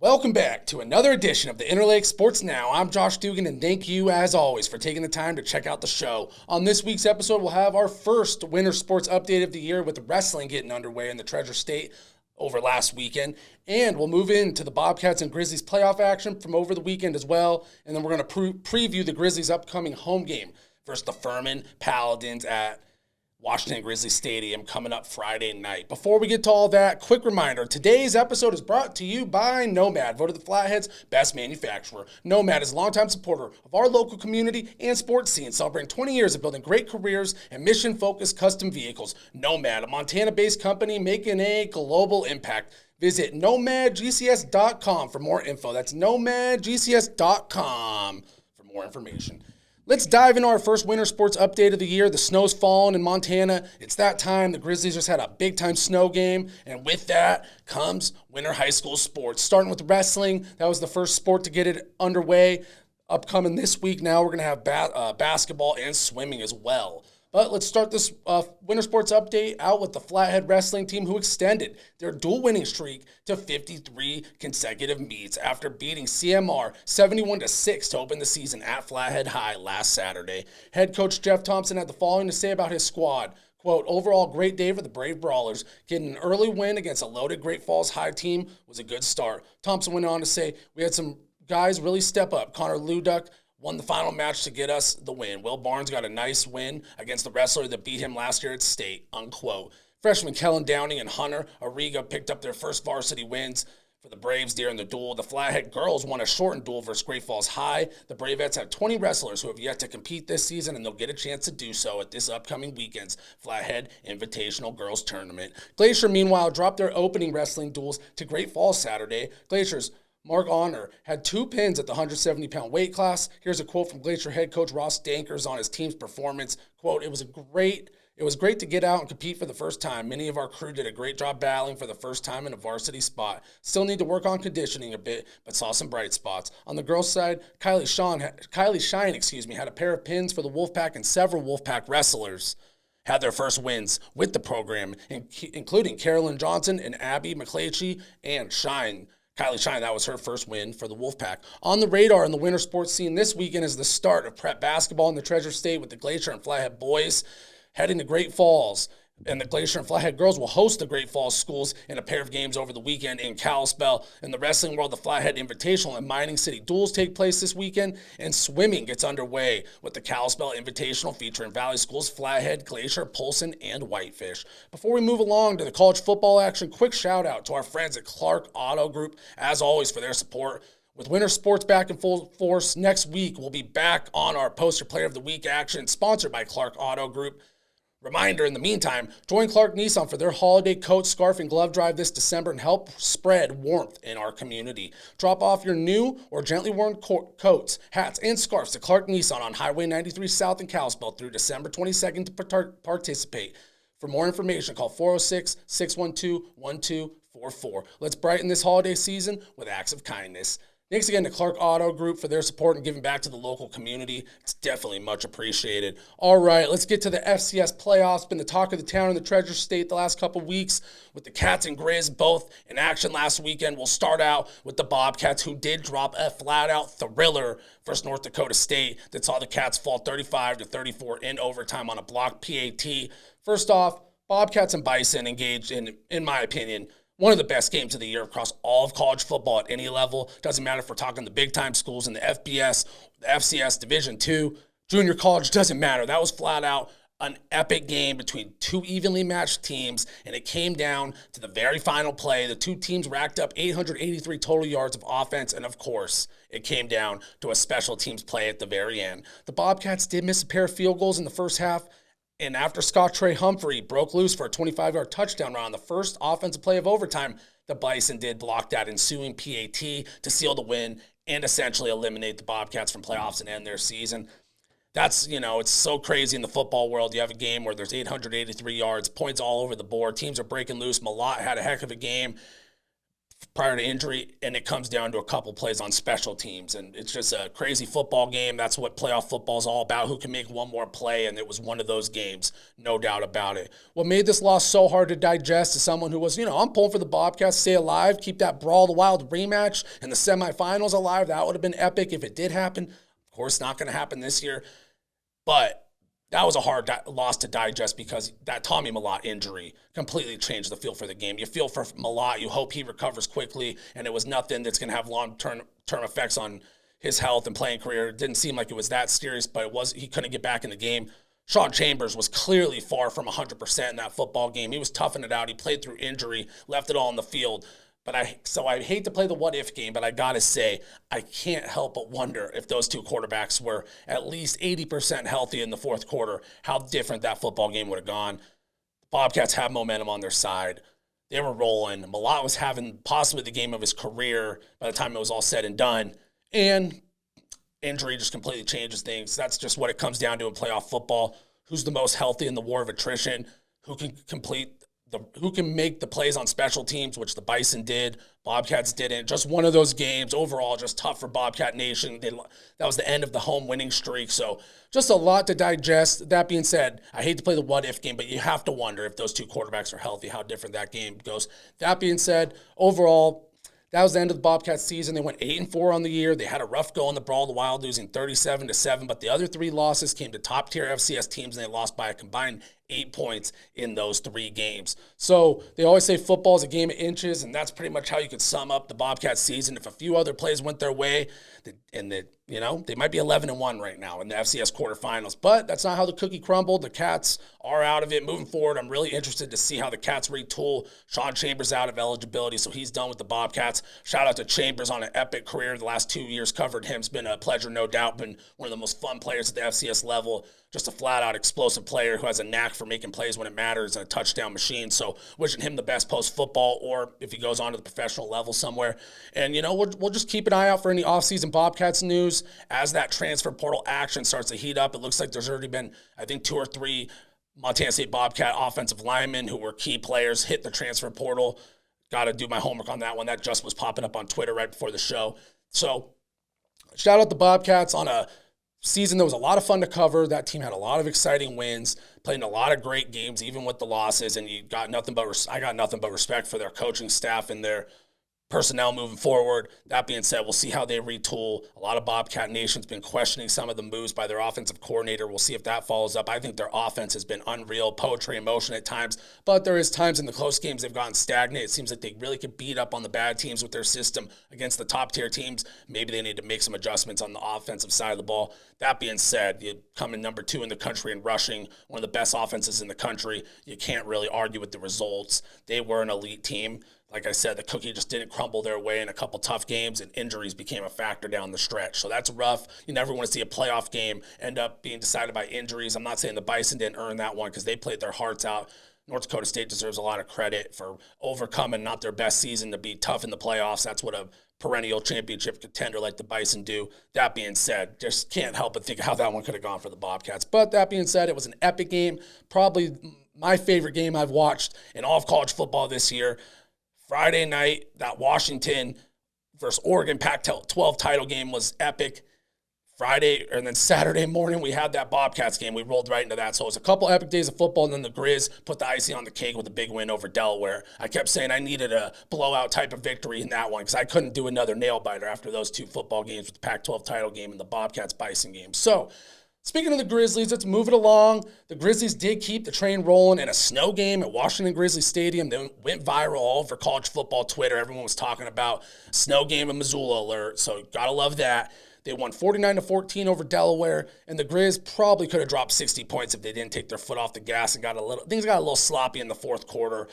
Welcome back to another edition of the Interlake Sports Now. I'm Josh Dugan, and thank you, as always, for taking the time to check out the show. On this week's episode, we'll have our first winter sports update of the year with wrestling getting underway in the Treasure State over last weekend. And we'll move into the Bobcats and Grizzlies playoff action from over the weekend as well. And then we're going to preview the Grizzlies' upcoming home game versus the Furman Paladins at Washington Grizzlies Stadium coming up Friday night. Before we get to all that, quick reminder, today's episode is brought to you by Nomad, voted the Flathead's best manufacturer. Nomad is a longtime supporter of our local community and sports scene, celebrating 20 years of building great careers and mission-focused custom vehicles. Nomad, a Montana-based company making a global impact. Visit nomadgcs.com for more info. That's nomadgcs.com for more information. Let's dive into our first winter sports update of the year. The snow's fallen in Montana. It's that time. The Grizzlies just had a big-time snow game, and with that comes winter high school sports. Starting with wrestling, that was the first sport to get it underway. Upcoming this week now, we're going to have basketball and swimming as well. But let's start this winter sports update out with the Flathead wrestling team, who extended their dual winning streak to 53 consecutive meets after beating CMR 71-6 to open the season at Flathead High last Saturday. Head coach Jeff Thompson had the following to say about his squad. Quote, overall, great day for the Brave Brawlers. Getting an early win against a loaded Great Falls High team was a good start. Thompson went on to say, we had some guys really step up. Connor Luduck won the final match to get us the win. Will Barnes got a nice win against the wrestler that beat him last year at state, unquote. Freshmen Kellen Downing and Hunter Arriga picked up their first varsity wins for the Braves during the duel. The Flathead girls won a shortened duel versus Great Falls High. The Bravettes have 20 wrestlers who have yet to compete this season, and they'll get a chance to do so at this upcoming weekend's Flathead Invitational Girls Tournament. Glacier, meanwhile, dropped their opening wrestling duels to Great Falls Saturday. Glacier's Mark Honor had 2 pins at the 170-pound weight class. Here's a quote from Glacier head coach Ross Dankers on his team's performance. Quote, it was great to get out and compete for the first time. Many of our crew did a great job battling for the first time in a varsity spot. Still need to work on conditioning a bit, but saw some bright spots. On the girls' side, Kylie Shine, had a pair of pins for the Wolfpack, and several Wolfpack wrestlers had their first wins with the program, including Carolyn Johnson and Abby McClatchy, and Kylie Shine, that was her first win for the Wolfpack. On the radar in the winter sports scene this weekend is the start of prep basketball in the Treasure State with the Glacier and Flathead boys heading to Great Falls. And the Glacier and Flathead girls will host the Great Falls schools in a pair of games over the weekend in Kalispell. In the wrestling world, the Flathead Invitational and Mining City duels take place this weekend, and swimming gets underway with the Kalispell Invitational featuring Valley Schools, Flathead, Glacier, Polson, and Whitefish. Before we move along to the college football action, quick shout out to our friends at Clark Auto Group, as always, for their support. With winter sports back in full force, next week we'll be back on our Poster Player of the Week action, sponsored by Clark Auto Group. Reminder, in the meantime, join Clark Nissan for their holiday coat, scarf, and glove drive this December and help spread warmth in our community. Drop off your new or gently worn coats, hats, and scarves to Clark Nissan on Highway 93 South in Kalispell through December 22nd to participate. For more information, call 406-612-1244. Let's brighten this holiday season with acts of kindness. Thanks again to Clark Auto Group for their support and giving back to the local community. It's definitely much appreciated. All right, let's get to the FCS Playoffs. Been the talk of the town in the Treasure State the last couple weeks with the Cats and Griz both in action last weekend. We'll start out with the Bobcats, who did drop a flat-out thriller versus North Dakota State that saw the Cats fall 35-34 in overtime on a blocked PAT. First off, Bobcats and Bison engaged in my opinion, one of the best games of the year across all of college football at any level. Doesn't matter if we're talking the big-time schools in the FBS, the FCS Division II, junior college, doesn't matter. That was flat out an epic game between two evenly matched teams, and it came down to the very final play. The two teams racked up 883 total yards of offense, and of course, it came down to a special teams play at the very end. The Bobcats did miss a pair of field goals in the first half, and after Scott Trey Humphrey broke loose for a 25-yard touchdown run on the first offensive play of overtime, the Bison did block that ensuing PAT to seal the win and essentially eliminate the Bobcats from playoffs and end their season. That's, it's so crazy in the football world. You have a game where there's 883 yards, points all over the board. Teams are breaking loose. Malott had a heck of a game. prior to injury, and it comes down to a couple plays on special teams. And it's just a crazy football game. That's what playoff football is all about, who can make one more play, and it was one of those games, no doubt about it. What made this loss so hard to digest is someone who was, I'm pulling for the Bobcats to stay alive, keep that Brawl the Wild rematch and the semifinals alive. That would have been epic if it did happen. Of course, not going to happen this year, but that was a hard loss to digest because that Tommy Mellott injury completely changed the feel for the game. You feel for Mellott, you hope he recovers quickly, and it was nothing that's going to have long-term effects on his health and playing career. It didn't seem like it was that serious, but he couldn't get back in the game. Sean Chambers was clearly far from 100% in that football game. He was toughing it out. He played through injury, left it all on the field. But I hate to play the what-if game, but I got to say, I can't help but wonder if those two quarterbacks were at least 80% healthy in the fourth quarter, how different that football game would have gone. The Bobcats have momentum on their side. They were rolling. Mellott was having possibly the game of his career by the time it was all said and done. And injury just completely changes things. That's just what it comes down to in playoff football. Who's the most healthy in the war of attrition? Who can make the plays on special teams, which the Bison did, Bobcats didn't. Just one of those games. Overall, just tough for Bobcat Nation. That was the end of the home winning streak. So just a lot to digest. That being said, I hate to play the what-if game, but you have to wonder if those two quarterbacks are healthy, how different that game goes. That being said, overall, that was the end of the Bobcats season. They went 8-4 on the year. They had a rough go in the Brawl of the Wild, losing 37-7, but the other three losses came to top-tier FCS teams, and they lost by a combined 8 points in those 3 games. So they always say football is a game of inches, and that's pretty much how you could sum up the Bobcats season. If a few other plays went their way, they might be 11-1 right now in the FCS quarterfinals, but that's not how the cookie crumbled. The Cats are out of it. Moving forward, I'm really interested to see how the Cats retool. Sean Chambers out of eligibility, so he's done with the Bobcats. Shout out to Chambers on an epic career. The last 2 years covered him. It's been a pleasure, no doubt. Been one of the most fun players at the FCS level. Just a flat-out explosive player who has a knack for making plays when it matters and a touchdown machine. So wishing him the best post-football, or if he goes on to the professional level somewhere. And, we'll just keep an eye out for any offseason Bobcats news as that transfer portal action starts to heat up. It looks like there's already been, I think, 2 or 3 Montana State Bobcat offensive linemen who were key players hit the transfer portal. Got to do my homework on that one. That just was popping up on Twitter right before the show. So shout out the Bobcats on a season that was a lot of fun to cover. That team had a lot of exciting wins, played in a lot of great games, even with the losses, and I got nothing but respect for their coaching staff and their personnel moving forward. That being said, we'll see how they retool. A lot of Bobcat Nation's been questioning some of the moves by their offensive coordinator. We'll see if that follows up. I think their offense has been unreal, poetry in motion at times, but there is times in the close games they've gotten stagnant. It seems like they really could beat up on the bad teams with their system against the top-tier teams. Maybe they need to make some adjustments on the offensive side of the ball. That being said, you come in number 2 in the country in rushing, one of the best offenses in the country. You can't really argue with the results. They were an elite team. Like I said, the cookie just didn't crumble their way in a couple tough games, and injuries became a factor down the stretch. So that's rough. You never want to see a playoff game end up being decided by injuries. I'm not saying the Bison didn't earn that one because they played their hearts out. North Dakota State deserves a lot of credit for overcoming not their best season to be tough in the playoffs. That's what a perennial championship contender like the Bison do. That being said, just can't help but think how that one could have gone for the Bobcats. But that being said, it was an epic game. Probably my favorite game I've watched in all of college football this year. Friday night, that Washington versus Oregon Pac-12 title game was epic. Friday, and then Saturday morning, we had that Bobcats game. We rolled right into that. So it was a couple epic days of football, and then the Griz put the icing on the cake with a big win over Delaware. I kept saying I needed a blowout type of victory in that one because I couldn't do another nail-biter after those 2 football games with the Pac-12 title game and the Bobcats-Bison game. So speaking of the Grizzlies, let's move it along. The Grizzlies did keep the train rolling in a snow game at Washington Grizzlies Stadium. They went viral all over college football Twitter. Everyone was talking about snow game in Missoula alert, so gotta love that. They won 49-14 over Delaware, and the Griz probably could have dropped 60 points if they didn't take their foot off the gas and things got a little sloppy in the fourth quarter.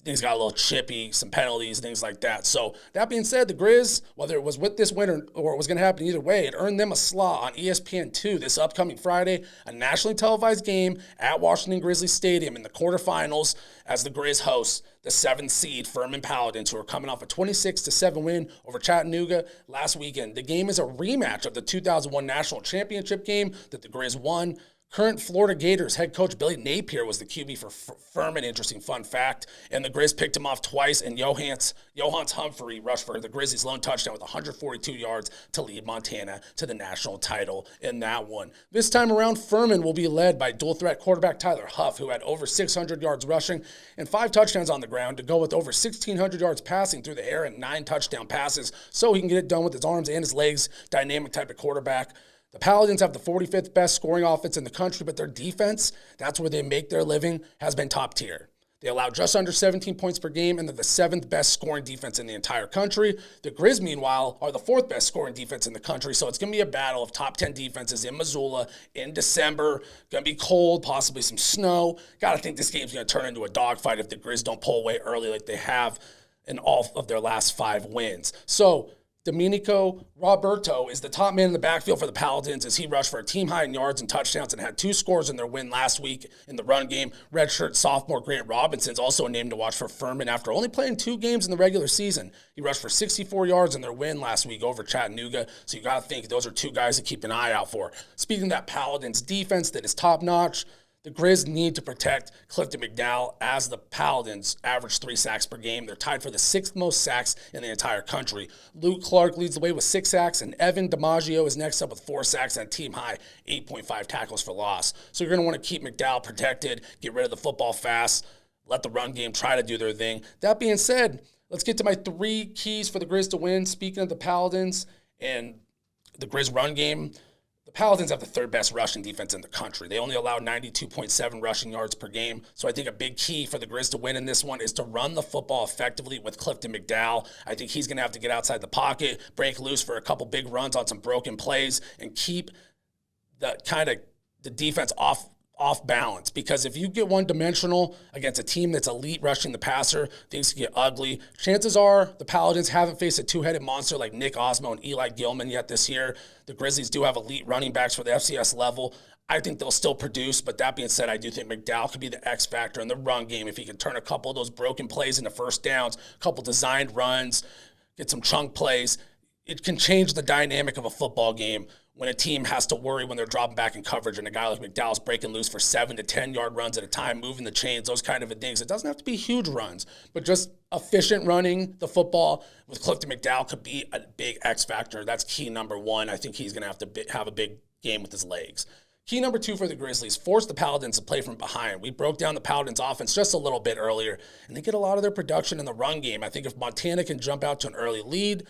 Things got a little chippy, some penalties, things like that. So that being said, the Griz, whether it was with this win or it was going to happen either way, it earned them a slot on ESPN2 this upcoming Friday, a nationally televised game at Washington Grizzlies Stadium in the quarterfinals as the Griz hosts the 7th seed Furman Paladins, who are coming off a 26-7 win over Chattanooga last weekend. The game is a rematch of the 2001 national championship game that the Griz won. Current Florida Gators head coach Billy Napier was the QB for Furman. Interesting fun fact. And the Griz picked him off twice, and Johans Humphrey rushed for the Grizzlies' lone touchdown with 142 yards to lead Montana to the national title in that one. This time around, Furman will be led by dual-threat quarterback Tyler Huff, who had over 600 yards rushing and 5 touchdowns on the ground to go with over 1,600 yards passing through the air and 9 touchdown passes, so he can get it done with his arms and his legs. Dynamic type of quarterback. The Paladins have the 45th best scoring offense in the country, but their defense, that's where they make their living, has been top tier. They allow just under 17 points per game, and they're the 7th best scoring defense in the entire country. The Griz, meanwhile, are the 4th best scoring defense in the country, so it's going to be a battle of top 10 defenses in Missoula in December. Going to be cold, possibly some snow. Got to think this game's going to turn into a dogfight if the Griz don't pull away early like they have in all of their last 5 wins. So Domenico Roberto is the top man in the backfield for the Paladins as he rushed for a team high in yards and touchdowns and had 2 scores in their win last week in the run game. Redshirt sophomore Grant Robinson's also a name to watch for Furman after only playing 2 games in the regular season. He rushed for 64 yards in their win last week over Chattanooga, so you got to think those are 2 guys to keep an eye out for. Speaking of that Paladins defense that is top-notch, the Griz need to protect Clifton McDowell as the Paladins average 3 sacks per game. They're tied for the 6th most sacks in the entire country. Luke Clark leads the way with 6 sacks, and Evan DiMaggio is next up with 4 sacks and a team-high 8.5 tackles for loss. So you're going to want to keep McDowell protected, get rid of the football fast, let the run game try to do their thing. That being said, let's get to my 3 keys for the Griz to win. Speaking of the Paladins and the Griz run game, the Paladins have the 3rd best rushing defense in the country. They only allow 92.7 rushing yards per game. So I think a big key for the Griz to win in this one is to run the football effectively with Clifton McDowell. I think he's going to have to get outside the pocket, break loose for a couple big runs on some broken plays, and keep the defense off balance, because if you get one-dimensional against a team that's elite rushing the passer, things can get ugly. Chances are the Paladins haven't faced a 2-headed monster like Nick Osmo and Eli Gilman yet this year. The Grizzlies do have elite running backs for the FCS level. I think they'll still produce, but that being said, I do think McDowell could be the X factor in the run game if he can turn a couple of those broken plays into first downs, a couple designed runs, get some chunk plays. It can change the dynamic of a football game when a team has to worry when they're dropping back in coverage and a guy like McDowell's breaking loose for 7 to 10-yard runs at a time, moving the chains, those kind of things. It doesn't have to be huge runs, but just efficient running the football with Clifton McDowell could be a big X factor. That's key number 1. I think he's going to have to have a big game with his legs. Key number 2 for the Grizzlies, force the Paladins to play from behind. We broke down the Paladins offense just a little bit earlier, and they get a lot of their production in the run game. I think if Montana can jump out to an early lead,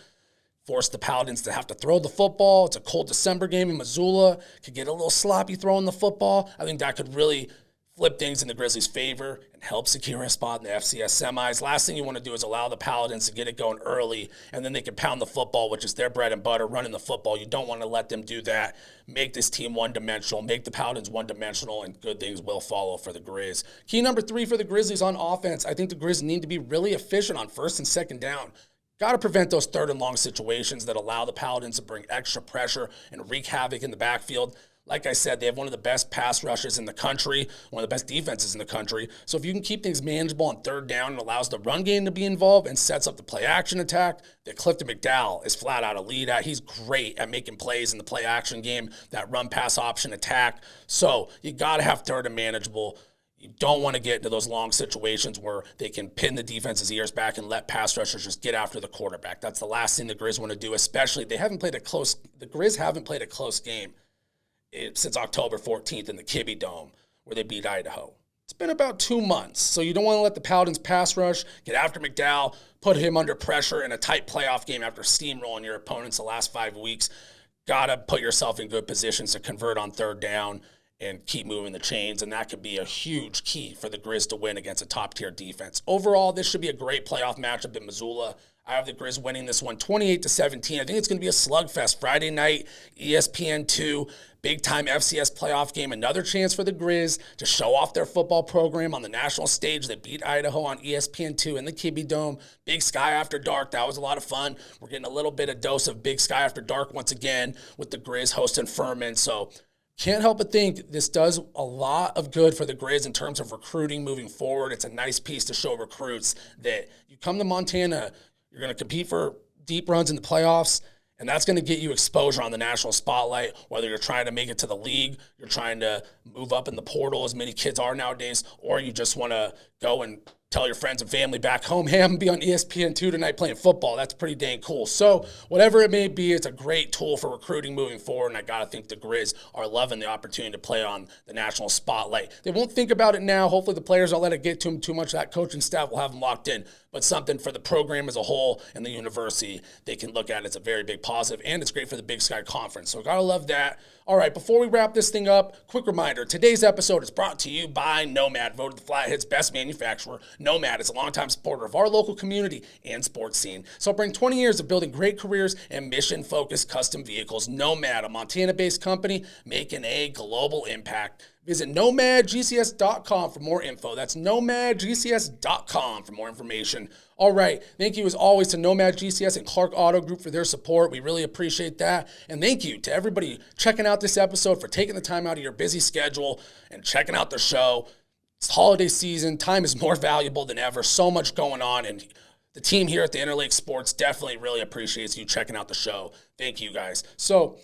force the Paladins to have to throw the football. It's a cold December game in Missoula. Could get a little sloppy throwing the football. I think that could really flip things in the Grizzlies' favor and help secure a spot in the FCS semis. Last thing you want to do is allow the Paladins to get it going early, and then they can pound the football, which is their bread and butter, running the football. You don't want to let them do that. Make this team one-dimensional. Make the Paladins one-dimensional, and good things will follow for the Griz. Key number 3 for the Grizzlies on offense. I think the Griz need to be really efficient on first and second down. Got to prevent those 3rd and long situations that allow the Paladins to bring extra pressure and wreak havoc in the backfield. Like I said, they have one of the best pass rushes in the country, one of the best defenses in the country. So if you can keep things manageable on 3rd down, it allows the run game to be involved and sets up the play-action attack that Clifton McDowell is flat out a lead at. He's great at making plays in the play-action game, that run-pass option attack. So you got to have 3rd and manageable. You don't want to get into those long situations where they can pin the defense's ears back and let pass rushers just get after the quarterback. That's the last thing the Griz want to do, especially the Griz haven't played a close game since October 14th in the Kibbe Dome where they beat Idaho. It's been about 2 months, so you don't want to let the Paladins pass rush, get after McDowell, put him under pressure in a tight playoff game after steamrolling your opponents the last 5 weeks. Got to put yourself in good positions to convert on 3rd down and keep moving the chains, and that could be a huge key for the Griz to win against a top-tier defense. Overall, this should be a great playoff matchup in Missoula. I have the Griz winning this one 28-17. I think it's going to be a slugfest. Friday night, ESPN2, big-time FCS playoff game. Another chance for the Griz to show off their football program on the national stage. They beat Idaho on ESPN2 in the Kibbe Dome. Big Sky After Dark. That was a lot of fun. We're getting a little bit of dose of Big Sky After Dark once again with the Griz hosting Furman. So can't help but think this does a lot of good for the Griz in terms of recruiting moving forward. It's a nice piece to show recruits that you come to Montana, you're going to compete for deep runs in the playoffs, And that's going to get you exposure on the national spotlight, whether you're trying to make it to the league, you're trying to move up in the portal, as many kids are nowadays, or you just want to go and tell your friends and family back home, hey, I'm going to be on ESPN2 tonight playing football. That's pretty dang cool. So whatever it may be, it's a great tool for recruiting moving forward, and I got to think the Griz are loving the opportunity to play on the national spotlight. They won't think about it now. Hopefully the players don't let it get to them too much. That coaching staff will have them locked in, but something for the program as a whole and the university they can look at. It's a very big positive, and it's great for the Big Sky Conference. So got to love that. All right, before we wrap this thing up, quick reminder, today's episode is brought to you by Nomad, voted the Flathead's best manufacturer. Nomad is a longtime supporter of our local community and sports scene. So bring 20 years of building great careers and mission-focused custom vehicles. Nomad, a Montana-based company making a global impact. Visit nomadgcs.com for more info. That's nomadgcs.com for more information. All right. Thank you, as always, to Nomad GCS and Clark Auto Group for their support. We really appreciate that. And thank you to everybody checking out this episode, for taking the time out of your busy schedule and checking out the show. It's holiday season. Time is more valuable than ever. So much going on. And the team here at the Interlake Sports definitely really appreciates you checking out the show. Thank you, guys. So,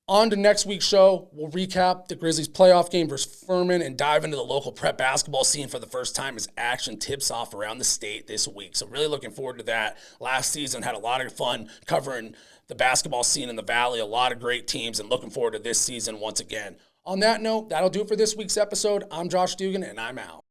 on to next week's show, we'll recap the Grizzlies playoff game versus Furman and dive into the local prep basketball scene for the first time as action tips off around the state this week. So really looking forward to that. Last season had a lot of fun covering the basketball scene in the Valley, a lot of great teams, and looking forward to this season once again. On that note, that'll do it for this week's episode. I'm Josh Dugan, and I'm out.